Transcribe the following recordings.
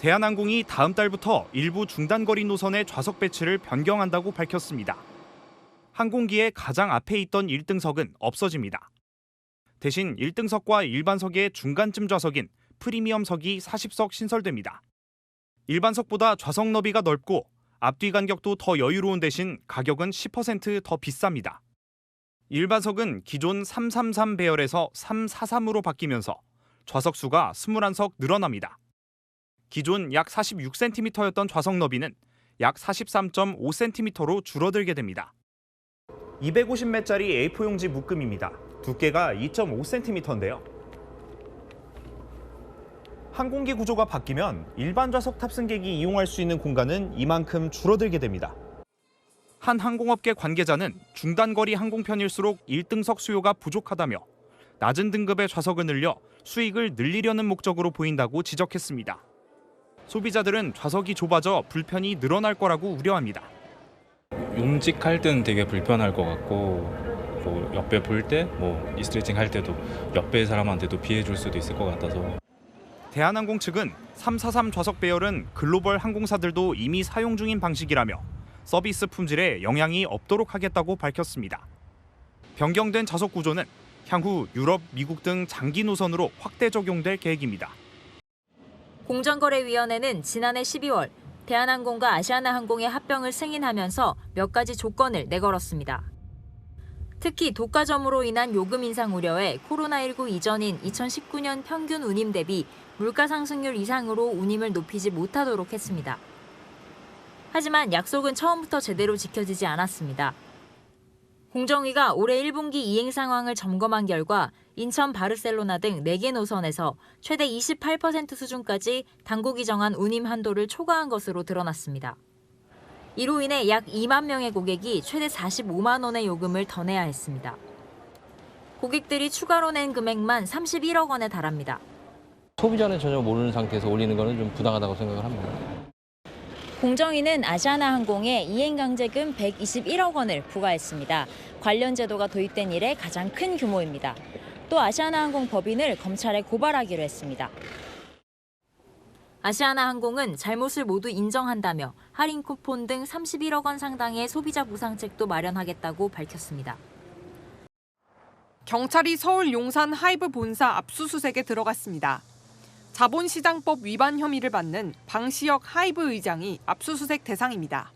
대한항공이 다음 달부터 일부 중단거리 노선의 좌석 배치를 변경한다고 밝혔습니다. 항공기의 가장 앞에 있던 1등석은 없어집니다. 대신 1등석과 일반석의 중간쯤 좌석인 프리미엄석이 40석 신설됩니다. 일반석보다 좌석 너비가 넓고 앞뒤 간격도 더 여유로운 대신 가격은 10% 더 비쌉니다. 일반석은 기존 333 배열에서 343으로 바뀌면서 좌석 수가 21석 늘어납니다. 기존 약 46cm였던 좌석 너비는 약 43.5cm로 줄어들게 됩니다. 250매짜리 A4 용지 묶음입니다. 두께가 2.5cm인데요. 항공기 구조가 바뀌면 일반 좌석 탑승객이 이용할 수 있는 공간은 이만큼 줄어들게 됩니다. 한 항공업계 관계자는 중단거리 항공편일수록 1등석 수요가 부족하다며 낮은 등급의 좌석을 늘려 수익을 늘리려는 목적으로 보인다고 지적했습니다. 소비자들은 좌석이 좁아져 불편이 늘어날 거라고 우려합니다. 움직할 때는 되게 불편할 것 같고 뭐 옆에 볼 때 리스트레칭 할 때도 옆에 사람한테도 피해 줄 수도 있을 것 같아서. 대한항공 측은 343 좌석 배열은 글로벌 항공사들도 이미 사용 중인 방식이라며 서비스 품질에 영향이 없도록 하겠다고 밝혔습니다. 변경된 좌석 구조는 향후 유럽, 미국 등 장기 노선으로 확대 적용될 계획입니다. 공정거래위원회는 지난해 12월 대한항공과 아시아나항공의 합병을 승인하면서 몇 가지 조건을 내걸었습니다. 특히 독과점으로 인한 요금 인상 우려에 코로나19 이전인 2019년 평균 운임 대비 물가 상승률 이상으로 운임을 높이지 못하도록 했습니다. 하지만 약속은 처음부터 제대로 지켜지지 않았습니다. 공정위가 올해 1분기 이행 상황을 점검한 결과 인천 바르셀로나 등 4개 노선에서 최대 28% 수준까지 당국이 정한 운임 한도를 초과한 것으로 드러났습니다. 이로 인해 약 2만 명의 고객이 최대 45만 원의 요금을 더 내야 했습니다. 고객들이 추가로 낸 금액만 31억 원에 달합니다. 소비자는 전혀 모르는 상태에서 올리는 것은 좀 부당하다고 생각을 합니다. 공정위는 아시아나항공에 이행강제금 121억 원을 부과했습니다. 관련 제도가 도입된 이래 가장 큰 규모입니다. 또 아시아나항공 법인을 검찰에 고발하기로 했습니다. 아시아나항공은 잘못을 모두 인정한다며 할인 쿠폰 등 31억 원 상당의 소비자 보상책도 마련하겠다고 밝혔습니다. 경찰이 서울 용산 하이브 본사 압수수색에 들어갔습니다. 자본시장법 위반 혐의를 받는 방시혁 하이브 의장이 압수수색 대상입니다.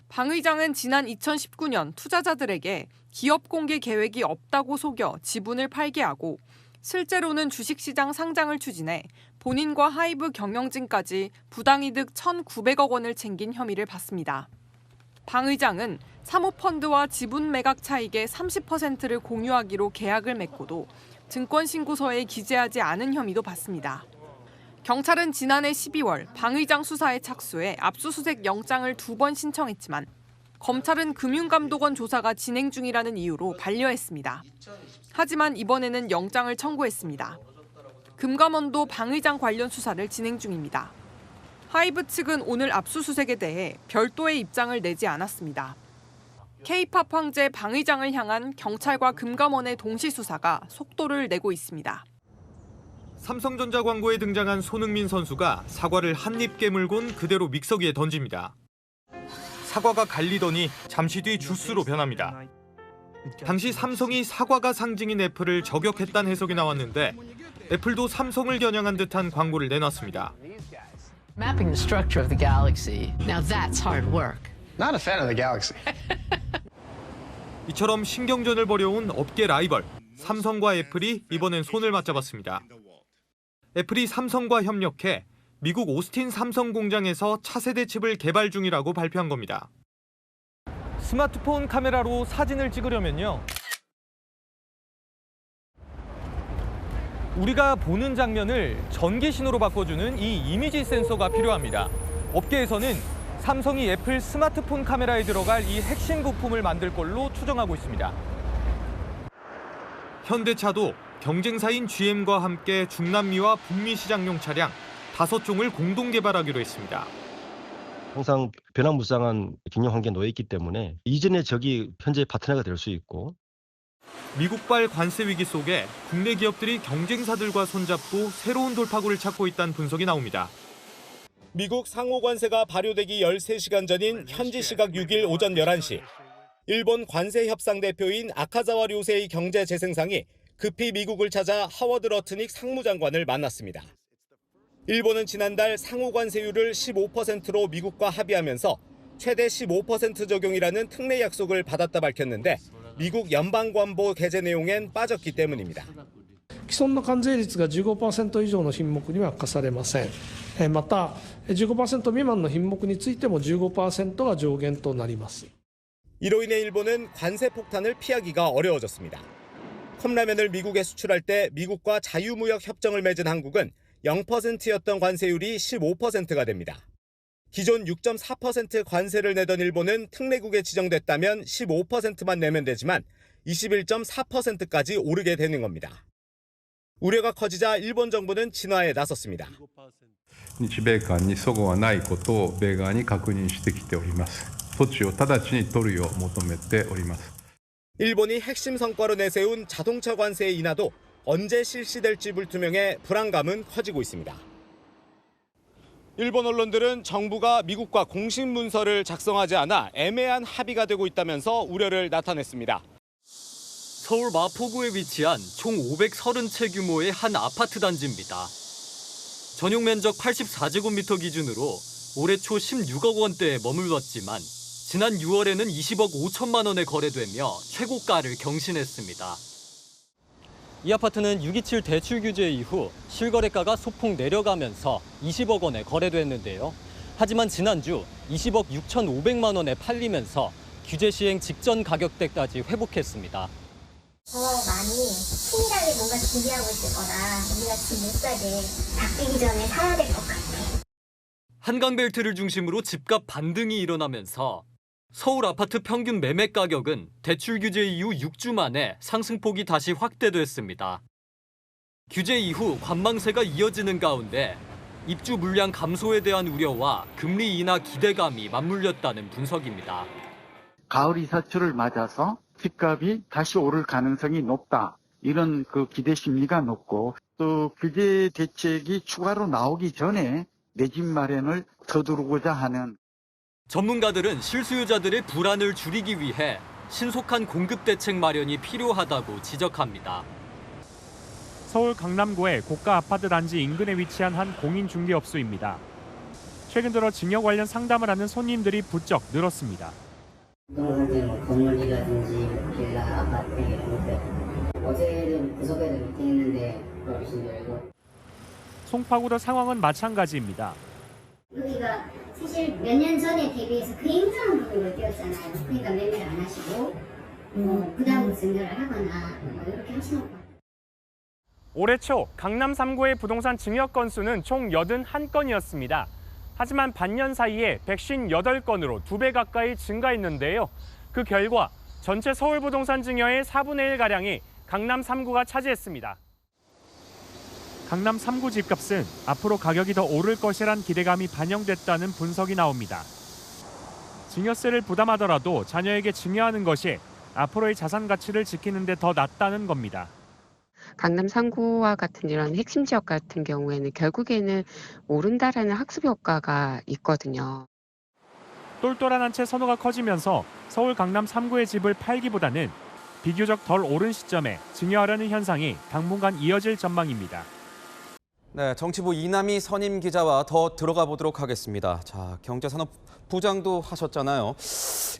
방 의장은 지난 2019년 투자자들에게 기업 공개 계획이 없다고 속여 지분을 팔게 하고 실제로는 주식시장 상장을 추진해 본인과 하이브 경영진까지 부당이득 1,900억 원을 챙긴 혐의를 받습니다. 방 의장은 사모펀드와 지분 매각 차익의 30%를 공유하기로 계약을 맺고도 증권신고서에 기재하지 않은 혐의도 받습니다. 경찰은 지난해 12월 방 의장 수사에 착수해 압수수색 영장을 2번 신청했지만 검찰은 금융감독원 조사가 진행 중이라는 이유로 반려했습니다. 하지만 이번에는 영장을 청구했습니다. 금감원도 방 의장 관련 수사를 진행 중입니다. 하이브 측은 오늘 압수수색에 대해 별도의 입장을 내지 않았습니다. K-팝 황제 방 의장을 향한 경찰과 금감원의 동시 수사가 속도를 내고 있습니다. 삼성전자 광고에 등장한 손흥민 선수가 사과를 한 입 깨물곤 그대로 믹서기에 던집니다. 사과가 갈리더니 잠시 뒤 주스로 변합니다. 당시 삼성이 사과가 상징인 애플을 저격했다는 해석이 나왔는데 애플도 삼성을 겨냥한 듯한 광고를 내놨습니다. Mapping the structure of the galaxy. Now that's hard work. Not a fan of the galaxy. 이처럼 신경전을 벌여온 업계 라이벌 삼성과 애플이 이번엔 손을 맞잡았습니다. 애플이 삼성과 협력해 미국 오스틴 삼성 공장에서 차세대 칩을 개발 중이라고 발표한 겁니다. 스마트폰 카메라로 사진을 찍으려면요. 우리가 보는 장면을 전기 신호로 바꿔주는 이 이미지 센서가 필요합니다. 업계에서는 삼성이 애플 스마트폰 카메라에 들어갈 이 핵심 부품을 만들 걸로 추정하고 있습니다. 현대차도 경쟁사인 GM과 함께 중남미와 북미 시장용 차량 5종을 공동 개발하기로 했습니다. 항상 변화무쌍한 경영 환경에 놓여 있기 때문에 이전의 적이 현재 파트너가 될 수 있고 미국발 관세 위기 속에 국내 기업들이 경쟁사들과 손잡고 새로운 돌파구를 찾고 있다는 분석이 나옵니다. 미국 상호 관세가 발효되기 13시간 전인 현지 시각 6일 오전 11시, 일본 관세협상 대표인 아카자와 료세이 경제재생상이 급히 미국을 찾아 하워드 러트닉 상무장관을 만났습니다. 일본은 지난달 상호 관세율을 15%로 미국과 합의하면서 최대 15% 적용이라는 특례 약속을 받았다 밝혔는데 미국 연방관보 개제 내용엔 빠졌기 때문입니다. 既存の関税率が 15% 以上の品目には課されません。また 15% 未満の品目についても 15% が上限となります。 이로 인해 일본은 관세 폭탄을 피하기가 어려워졌습니다. 컵라면을 미국에 수출할 때 미국과 자유무역 협정을 맺은 한국은 0%였던 관세율이 15%가 됩니다. 기존 6.4% 관세를 내던 일본은 특례국에 지정됐다면 15%만 내면 되지만 21.4%까지 오르게 되는 겁니다. 우려가 커지자 일본 정부는 진화에 나섰습니다. 日米間に齟齬はないことを米側に確認してきております。措置を直ちに取るよう求めております。 일본이 핵심 성과로 내세운 자동차 관세 인하도 언제 실시될지 불투명해 불안감은 커지고 있습니다. 일본 언론들은 정부가 미국과 공식 문서를 작성하지 않아 애매한 합의가 되고 있다면서 우려를 나타냈습니다. 서울 마포구에 위치한 총 530채 규모의 한 아파트 단지입니다. 전용 면적 84제곱미터 기준으로 올해 초 16억 원대에 머물렀지만 지난 6월에는 20억 5천만 원에 거래되며 최고가를 경신했습니다. 이 아파트는 6.27 대출 규제 이후 실거래가가 소폭 내려가면서 20억 원에 거래됐는데요. 하지만 지난주 20억 6,500만 원에 팔리면서 규제 시행 직전 가격대까지 회복했습니다. 더 많이 치밀하게 뭔가 준비하고 있을 거라 우리가 집 못 사게 바뀌기 전에 사야 될 것 같아. 한강벨트를 중심으로 집값 반등이 일어나면서 서울 아파트 평균 매매 가격은 대출 규제 이후 6주 만에 상승폭이 다시 확대됐습니다. 규제 이후 관망세가 이어지는 가운데 입주 물량 감소에 대한 우려와 금리 인하 기대감이 맞물렸다는 분석입니다. 가을 이사철을 맞아서 집값이 다시 오를 가능성이 높다. 이런 기대 심리가 높고 또 규제 대책이 추가로 나오기 전에 내 집 마련을 서두르고자 하는 전문가들은 실수요자들의 불안을 줄이기 위해 신속한 공급 대책 마련이 필요하다고 지적합니다. 서울 강남구의 고가 아파트 단지 인근에 위치한 한 공인중개업소입니다. 최근 들어 증여 관련 상담을 하는 손님들이 부쩍 늘었습니다. 건물이라든지 빌라, 아파트, 어제는 구석에도 미팅했는데 와주신 줄 알고. 송파구도 상황은 마찬가지입니다. 여기가 사실 몇 년 전에 대비해서 굉장한 부분을 뛰었잖아요. 그러니까 매매를 안 하시고 그 다음으로 증여를 하거나 이렇게 하시는 것 같아요. 올해 초 강남 3구의 부동산 증여 건수는 총 81건이었습니다. 하지만 반년 사이에 158건으로 2배 가까이 증가했는데요. 그 결과 전체 서울 부동산 증여의 4분의 1가량이 강남 3구가 차지했습니다. 강남 3구 집값은 앞으로 가격이 더 오를 것이란 기대감이 반영됐다는 분석이 나옵니다. 증여세를 부담하더라도 자녀에게 증여하는 것이 앞으로의 자산 가치를 지키는 데 더 낫다는 겁니다. 강남 3구와 같은 이런 핵심 지역 같은 경우에는 결국에는 오른다라는 학습 효과가 있거든요. 똘똘한 한 채 선호가 커지면서 서울 강남 3구의 집을 팔기보다는 비교적 덜 오른 시점에 증여하려는 현상이 당분간 이어질 전망입니다. 네, 정치부 이남희 선임 기자와 더 들어가 보도록 하겠습니다. 자, 경제산업부장도 하셨잖아요.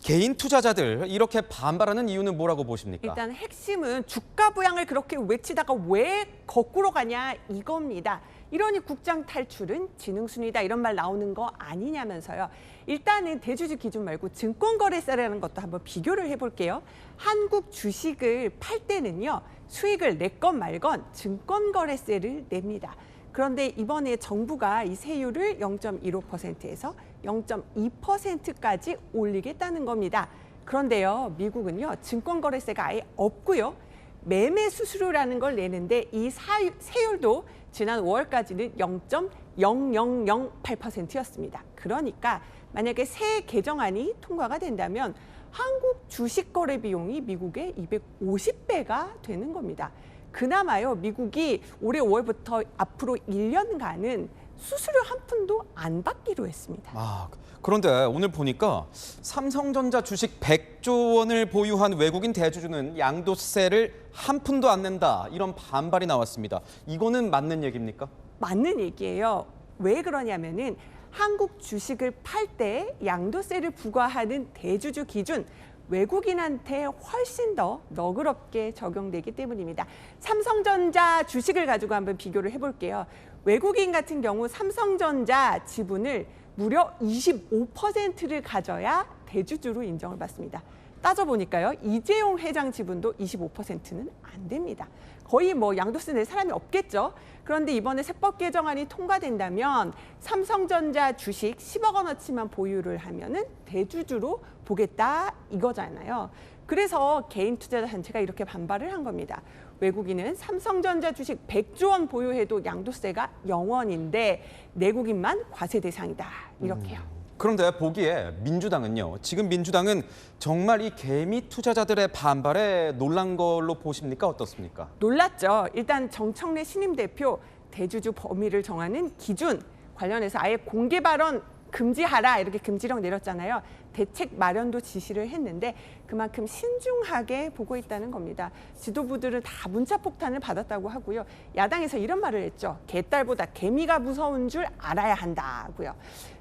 개인 투자자들 이렇게 반발하는 이유는 뭐라고 보십니까? 일단 핵심은 주가 부양을 그렇게 외치다가 왜 거꾸로 가냐 이겁니다. 이러니 국장 탈출은 지능순이다 이런 말 나오는 거 아니냐면서요. 일단은 대주주 기준 말고 증권거래세라는 것도 한번 비교를 해볼게요. 한국 주식을 팔 때는요. 수익을 냈건 말건 증권거래세를 냅니다. 그런데 이번에 정부가 이 세율을 0.15%에서 0.2%까지 올리겠다는 겁니다. 그런데요, 미국은요, 증권거래세가 아예 없고요. 매매 수수료라는 걸 내는데 이 세율도 지난 5월까지는 0.0008%였습니다. 그러니까 만약에 새 개정안이 통과가 된다면 한국 주식 거래 비용이 미국의 250배가 되는 겁니다. 그나마요, 미국이 올해 5월부터 앞으로 1년간은 수수료 한 푼도 안 받기로 했습니다. 그런데 오늘 보니까 삼성전자 주식 100조 원을 보유한 외국인 대주주는 양도세를 한 푼도 안 낸다. 이런 반발이 나왔습니다. 이거는 맞는 얘기입니까? 맞는 얘기예요. 왜 그러냐면은 한국 주식을 팔 때 양도세를 부과하는 대주주 기준 외국인한테 훨씬 더 너그럽게 적용되기 때문입니다. 삼성전자 주식을 가지고 한번 비교를 해볼게요. 외국인 같은 경우 삼성전자 지분을 무려 25%를 가져야 대주주로 인정을 받습니다. 따져보니까요. 이재용 회장 지분도 25%는 안 됩니다. 거의 뭐 양도세 낼 사람이 없겠죠. 그런데 이번에 세법 개정안이 통과된다면 삼성전자 주식 10억 원어치만 보유를 하면은 대주주로 보겠다 이거잖아요. 그래서 개인 투자자 단체가 이렇게 반발을 한 겁니다. 외국인은 삼성전자 주식 100조 원 보유해도 양도세가 0원인데 내국인만 과세 대상이다. 이렇게요. 그런데 보기에 민주당은요. 지금 민주당은 정말 이 개미 투자자들의 반발에 놀란 걸로 보십니까? 어떻습니까? 놀랐죠. 일단 정청래 신임 대표 대주주 범위를 정하는 기준 관련해서 아예 공개 발언 금지하라 이렇게 금지령 내렸잖아요. 대책 마련도 지시를 했는데 그만큼 신중하게 보고 있다는 겁니다. 지도부들은 다 문자 폭탄을 받았다고 하고요. 야당에서 이런 말을 했죠. 개딸보다 개미가 무서운 줄 알아야 한다고요.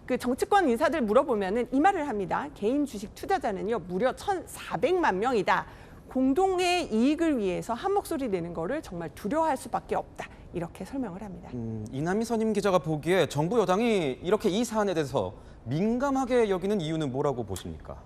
그 정치권 인사들 물어보면은 이 말을 합니다. 개인 주식 투자자는요 무려 1,400만 명이다. 공동의 이익을 위해서 한 목소리 내는 거를 정말 두려워할 수밖에 없다. 이렇게 설명을 합니다. 이남희 선임 기자가 보기에 정부 여당이 이렇게 이 사안에 대해서 민감하게 여기는 이유는 뭐라고 보십니까?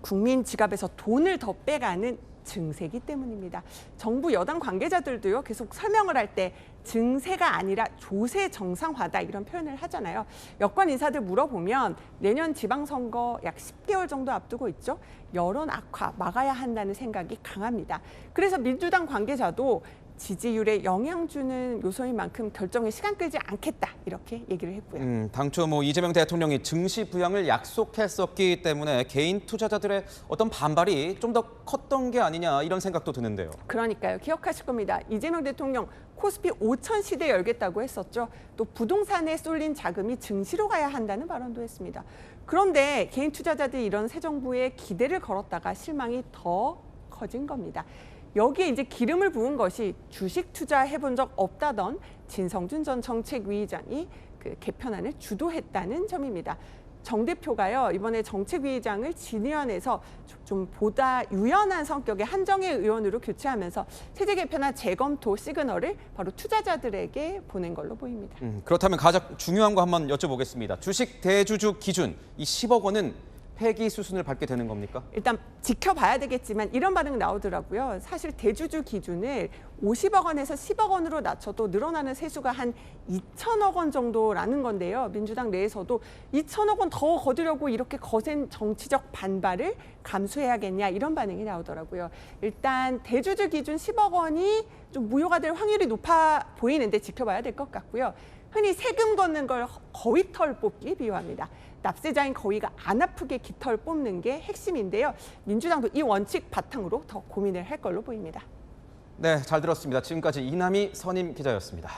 국민 지갑에서 돈을 더 빼가는 증세이기 때문입니다. 정부 여당 관계자들도요 계속 설명을 할 때 증세가 아니라 조세 정상화다 이런 표현을 하잖아요. 여권 인사들 물어보면 내년 지방선거 약 10개월 정도 앞두고 있죠. 여론 악화 막아야 한다는 생각이 강합니다. 그래서 민주당 관계자도 지지율에 영향 주는 요소인 만큼 결정에 시간 끌지 않겠다 이렇게 얘기를 했고요. 당초 이재명 대통령이 증시 부양을 약속했었기 때문에 개인 투자자들의 어떤 반발이 좀 더 컸던 게 아니냐 이런 생각도 드는데요. 그러니까요. 기억하실 겁니다. 이재명 대통령 코스피 5천 시대 열겠다고 했었죠. 또 부동산에 쏠린 자금이 증시로 가야 한다는 발언도 했습니다. 그런데 개인 투자자들이 이런 새 정부에 기대를 걸었다가 실망이 더 커진 겁니다. 여기에 이제 기름을 부은 것이 주식 투자해본 적 없다던 진성준 전 정책위의장이 그 개편안을 주도했다는 점입니다. 정 대표가요 이번에 정책위의장을 진의원에서 좀 보다 유연한 성격의 한정혜 의원으로 교체하면서 세제 개편안 재검토 시그널을 바로 투자자들에게 보낸 걸로 보입니다. 그렇다면 가장 중요한 거 한번 여쭤보겠습니다. 주식 대주주 기준 이 10억 원은 폐기 수순을 밟게 되는 겁니까? 일단 지켜봐야 되겠지만 이런 반응 나오더라고요. 사실 대주주 기준을 50억 원에서 10억 원으로 낮춰도 늘어나는 세수가 한 2천억 원 정도라는 건데요. 민주당 내에서도 2천억 원 더 거두려고 이렇게 거센 정치적 반발을 감수해야겠냐 이런 반응이 나오더라고요. 일단 대주주 기준 10억 원이 좀 무효가 될 확률이 높아 보이는데 지켜봐야 될 것 같고요. 흔히 세금 걷는 걸 거위털 뽑기 비유합니다. 납세자인 거위가 안 아프게 깃털 뽑는 게 핵심인데요. 민주당도 이 원칙 바탕으로 더 고민을 할 걸로 보입니다. 네, 잘 들었습니다. 지금까지 이남희 선임 기자였습니다.